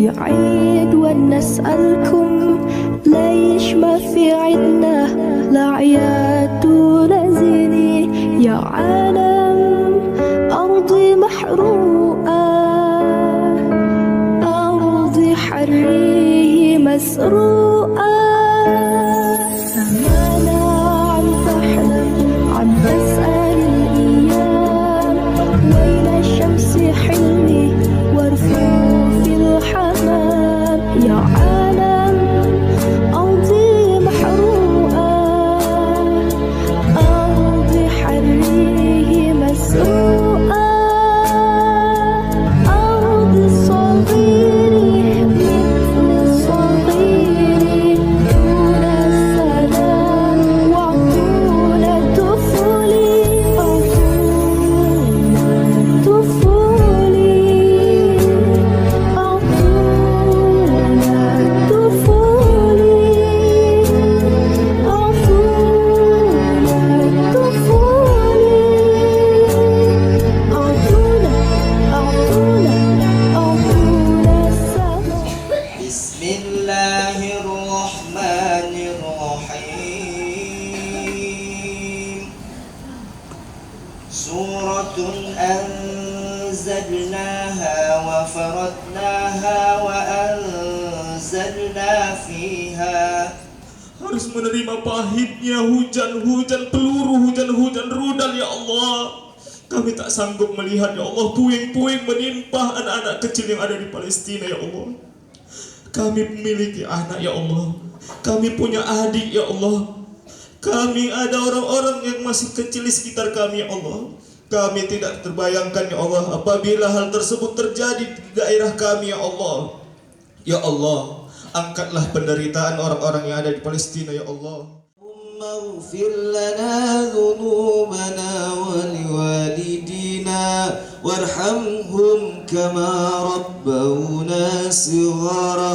في عيد ونسألكم ليش ما في عدنا لأعياد ونزيني يا عالم أرضي محروقة أرضي حريه مسروقة سمعنا عم تحلم عم تسأل الأيام وين الشمس حلمي ورفوف الحمام يا عالم أرضي محروقة أرضي حريه مسروقة أرض الصغير مثل الصغير دون السلام وعطونا طفولي أعطونا طفولي أعطونا طفولي أعطونا طفولي أعطونا السلام. بسم الله الرحمن الرحيم سورة أنزلناها وفرضناها وأنزلنا فيها harus menerima pahitnya hujan-hujan peluru, hujan-hujan rudal ya Allah. Kami tak sanggup melihat ya Allah puing-puing menimpa anak-anak kecil yang ada di Palestina ya Allah. Kami memiliki anak ya Allah. Kami punya adik ya Allah. Kami ada orang-orang yang masih kecil di sekitar kami ya Allah. Kami tidak terbayangkan ya Allah apabila hal tersebut terjadi di daerah kami ya Allah. Ya Allah, angkatlah penderitaan orang-orang yang ada di Palestina ya Allah. اغفر لنا ذنوبنا ولوالدينا وارحمهم كما ربونا صغارا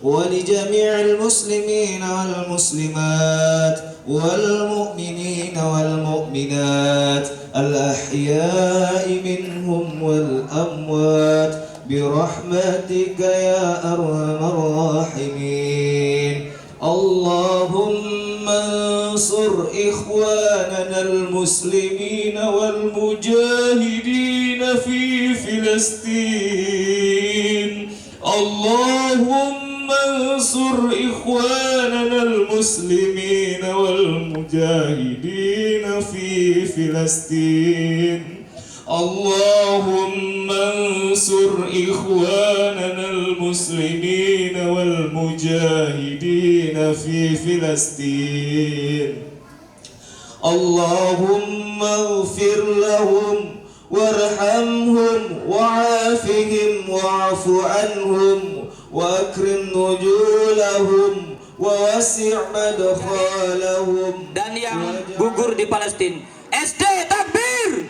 ولجميع المسلمين والمسلمات والمؤمنين والمؤمنات الأحياء منهم والأموات برحمتك يا أرحم الراحمين. اللهم انصر إخواننا المسلمين والمجاهدين في فلسطين. اللهم انصر إخواننا المسلمين والمجاهدين في فلسطين. اللهم انصر إخواننا المسلمين والمجاهدين في فلسطين. اللهم اغفر لهم وارحمهم وعافهم واعف عنهم وأكرم نزولهم ووسع مدخلهم. Dan yang gugur di Palestina, SD takbir.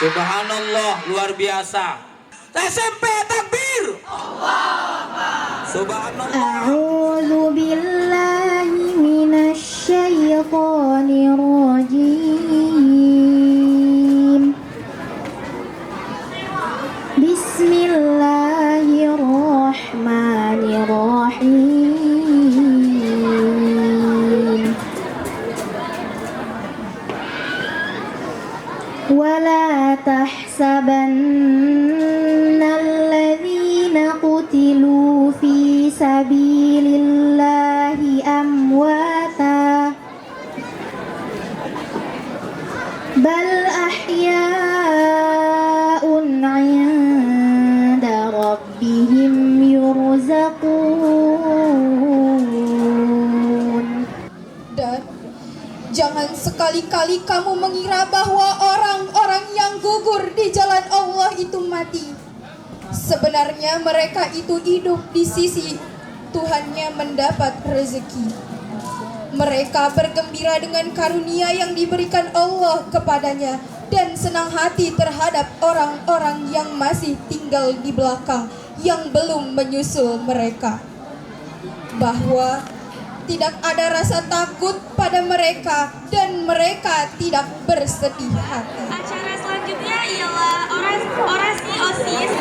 Subhanallah, luar biasa. SMP takbir. Subhanallah. A'udzu billahi minasy syaithanir rajim. Bismillahirrahmanirrahim. ولا تحسبن الذين قتلوا في سبيل الله أمواتا بل أحياء عند ربهم يرزقون. Dan jangan sekali-kali kamu mengira bahwa orang-orang yang gugur di jalan Allah itu mati. Sebenarnya mereka itu hidup di sisi Tuhannya mendapat rezeki. Mereka bergembira dengan karunia yang diberikan Allah kepadanya dan senang hati terhadap orang-orang yang masih tinggal di belakang yang belum menyusul mereka. Bahwa tidak ada rasa takut pada mereka dan mereka tidak bersedih hati. Acara selanjutnya ialah orasi OSIS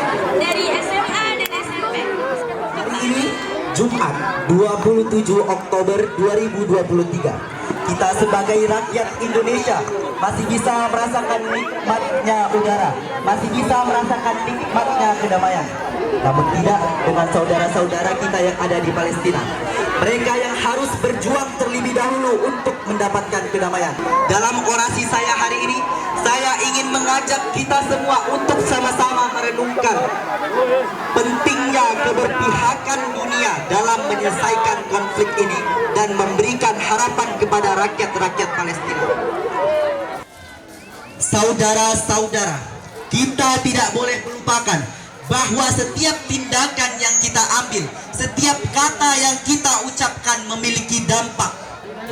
dari SMA dan 27 Oktober 2023. Kita sebagai rakyat Indonesia masih bisa merasakan nikmatnya udara, masih bisa merasakan nikmatnya kedamaian. Namun tidak dengan saudara-saudara kita yang ada di Palestina. Mereka yang harus berjuang terlebih dahulu untuk mendapatkan kedamaian. Dalam orasi saya hari ini, saya ingin mengajak kita semua untuk sama-sama merenungkan pentingnya keberpihakan dunia dalam menyelesaikan konflik ini dan memberikan harapan kepada rakyat-rakyat Palestina. Saudara-saudara, kita tidak boleh melupakan bahwa setiap tindakan yang kita ambil, setiap kata yang kita ucapkan memiliki dampak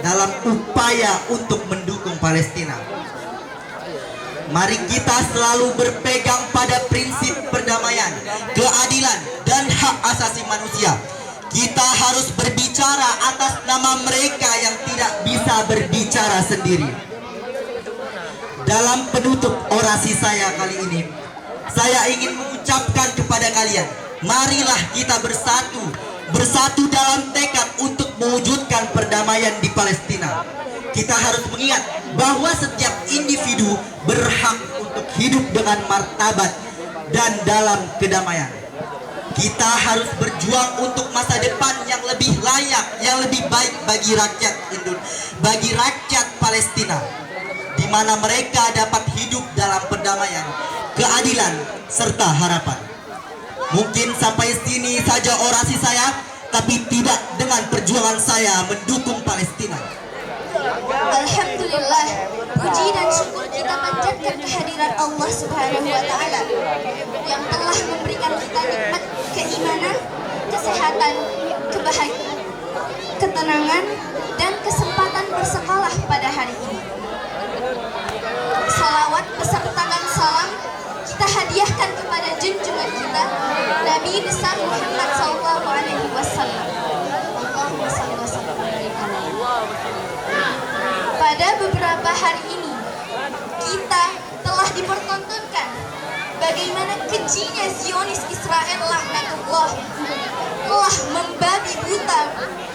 dalam upaya untuk mendukung Palestina. Mari kita selalu berpegang pada prinsip perdamaian, keadilan, dan hak asasi manusia. Kita harus berbicara atas nama mereka yang tidak bisa berbicara sendiri. Dalam penutup orasi saya kali ini, saya ingin mengucapkan kepada kalian, marilah kita bersatu dalam tekad untuk mewujudkan perdamaian di Palestina. Kita harus mengingat bahwa setiap individu berhak untuk hidup dengan martabat dan dalam kedamaian. Kita harus berjuang untuk masa depan yang lebih layak, yang lebih baik bagi rakyat bagi rakyat Palestina, di mana mereka dapat hidup dalam perdamaian, keadilan, serta harapan. Mungkin sampai sini saja orasi saya, tapi tidak dengan perjuangan saya mendukung Palestina. Alhamdulillah, puji dan syukur kita panjatkan kehadiran Allah Subhanahu wa Ta'ala yang telah memberikan kita nikmat keimanan, kesehatan, kebahagiaan, ketenangan, dan kesempatan bersekolah pada hari ini. Salawat besertakan salam kita hadiahkan kepada junjungan kita Nabi besar Muhammad SAW. Allahumma shalli wa sallim alaihi. Pada beberapa hari ini kita telah dipertontonkan bagaimana kejinya Zionis Israel laknatullah telah membabi buta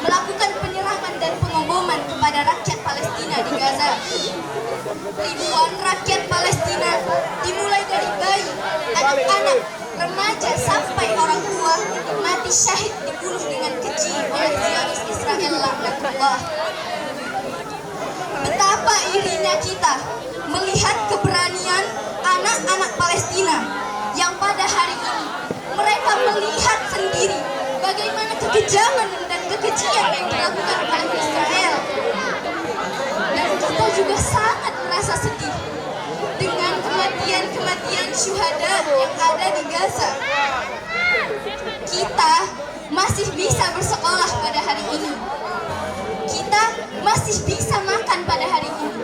melakukan penyerangan dan pengeboman kepada rakyat Palestina di Gaza. Ribuan rakyat Palestina dimulai dari bayi, anak-anak, remaja sampai orang tua mati syahid dibunuh dengan keji oleh Zionis Israel laknatullah. Betapa irinya kita melihat keberanian anak-anak Palestina yang pada hari ini mereka melihat sendiri bagaimana kekejaman dan kekejian yang dilakukan oleh Israel. Dan kita juga sangat merasa sedih dengan kematian-kematian syuhada yang ada di Gaza. Kita masih bisa bersekolah pada hari ini. Kita masih bisa makan pada hari ini.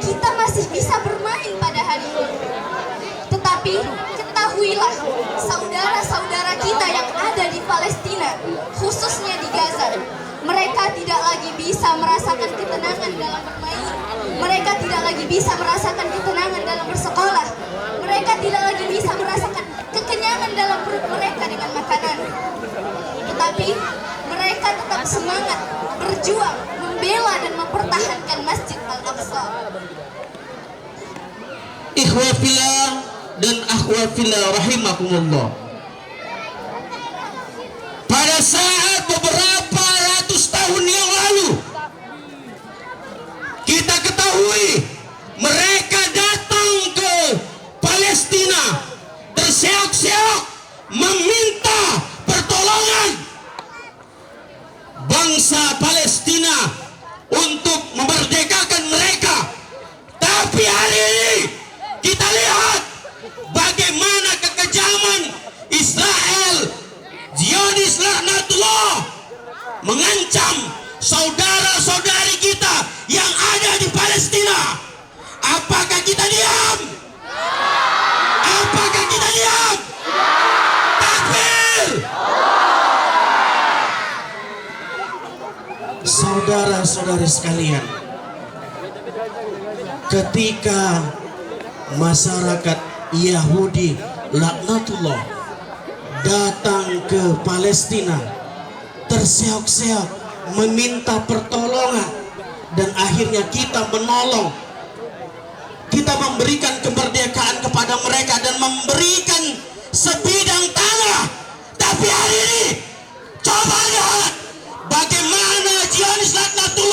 Kita masih bisa bermain pada hari ini. Tetapi ketahuilah, saudara-saudara kita yang ada di Palestina, khususnya di Gaza, mereka tidak lagi bisa merasakan ketenangan dalam bermain. Mereka tidak lagi bisa merasakan ketenangan dalam bersekolah. Mereka tidak lagi bisa merasakan kekenyangan dalam perut mereka dengan makanan. Tetapi mereka tetap semangat berjuang, membela dan mempertahankan Masjid Al-Aqsa. Ikhwafillah dan akhwafillah rahimakumullah. Pada saat beberapa ratus tahun yang lalu, kita ketahui mereka datang ke Palestina terseok-seok meminta pertolongan bangsa Palestina untuk memerdekakan mereka. Tapi hari ini kita lihat bagaimana kekejaman Israel, Zionis laknatullah, mengancam saudara-saudari kita yang ada di Palestina. Apakah kita diam? Apakah kita diam? Takbir! Saudara-saudari sekalian, ketika masyarakat Yahudi laknatullah datang ke Palestina terseok-seok meminta pertolongan, dan akhirnya kita menolong, kita memberikan kemerdekaan kepada mereka dan memberikan sebidang tanah. Tapi hari ini coba lihat bagaimana Zionis Nahdlatul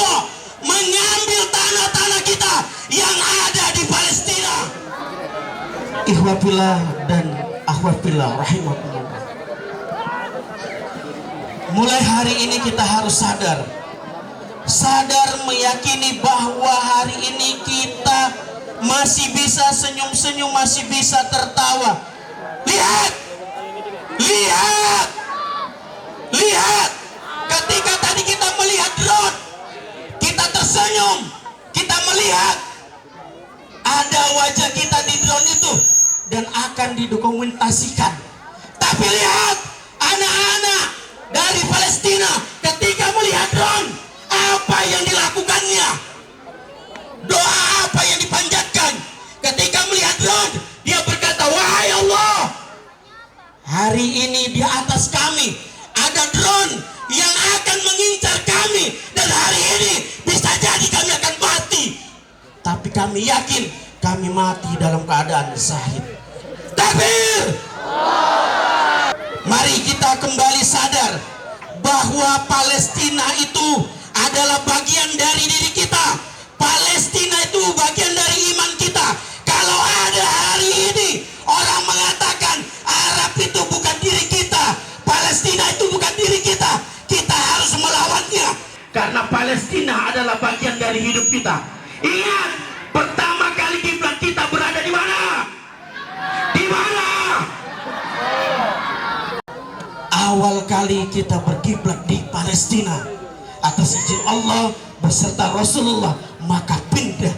mengambil tanah-tanah kita yang ada di Palestina. Ikhwafillah dan akhwafillah rahimakumullah. Mulai hari ini kita harus sadar meyakini bahwa hari ini kita masih bisa senyum-senyum, masih bisa tertawa. Lihat, lihat, lihat. Ketika tadi kita melihat drone, kita tersenyum, kita melihat ada wajah kita di drone itu dan akan didokumentasikan. Tapi lihat anak-anak dari Palestina ketika melihat drone, apa yang dilakukannya? Doa apa yang dipanjatkan? Ketika melihat drone, dia berkata, wahai Allah, hari ini di atas kami ada drone yang akan mengincar kami, dan hari ini bisa jadi kami akan mati, tapi kami yakin kami mati dalam keadaan syahid. Takbir! Mari kita kembali sadar bahwa Palestina itu adalah bagian dari diri kita. Palestina itu bagian dari iman kita. Kalau ada hari ini orang mengatakan Arab itu bukan diri kita, Palestina itu bukan diri kita, kita harus melawannya. Karena Palestina adalah bagian dari hidup kita. Ingat, pertama kali kiblat kita berada di mana? Di mana? Awal kali kita berkiblat di Palestina atas izin Allah beserta Rasulullah, maka pindah.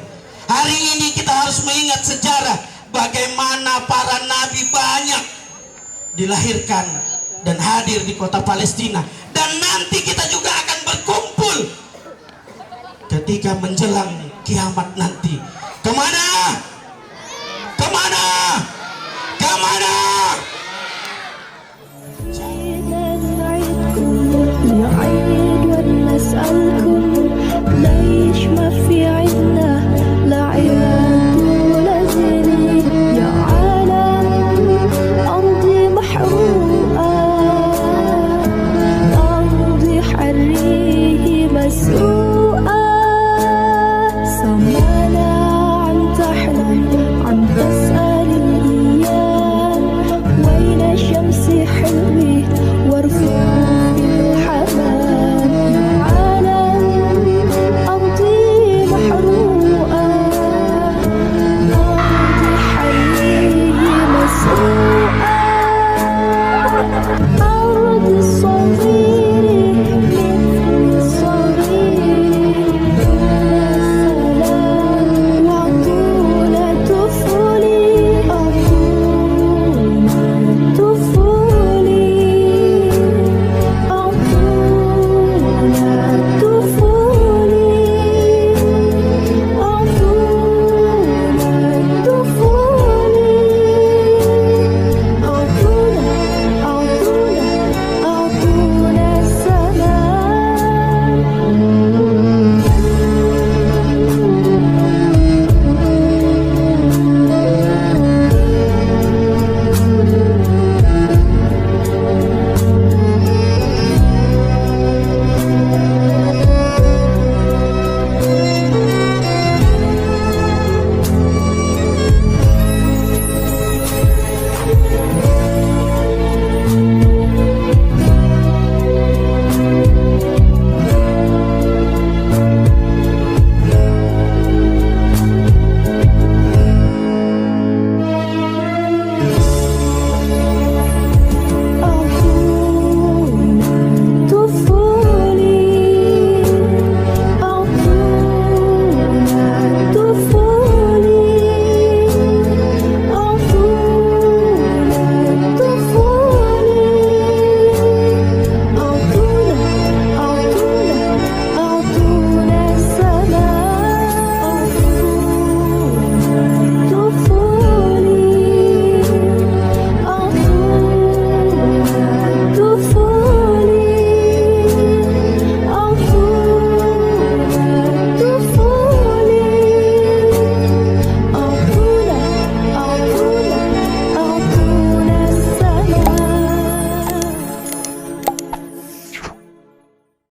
Hari ini kita harus mengingat sejarah bagaimana para nabi banyak dilahirkan dan hadir di kota Palestina, dan nanti kita juga akan berkumpul ketika menjelang kiamat nanti. Kemana?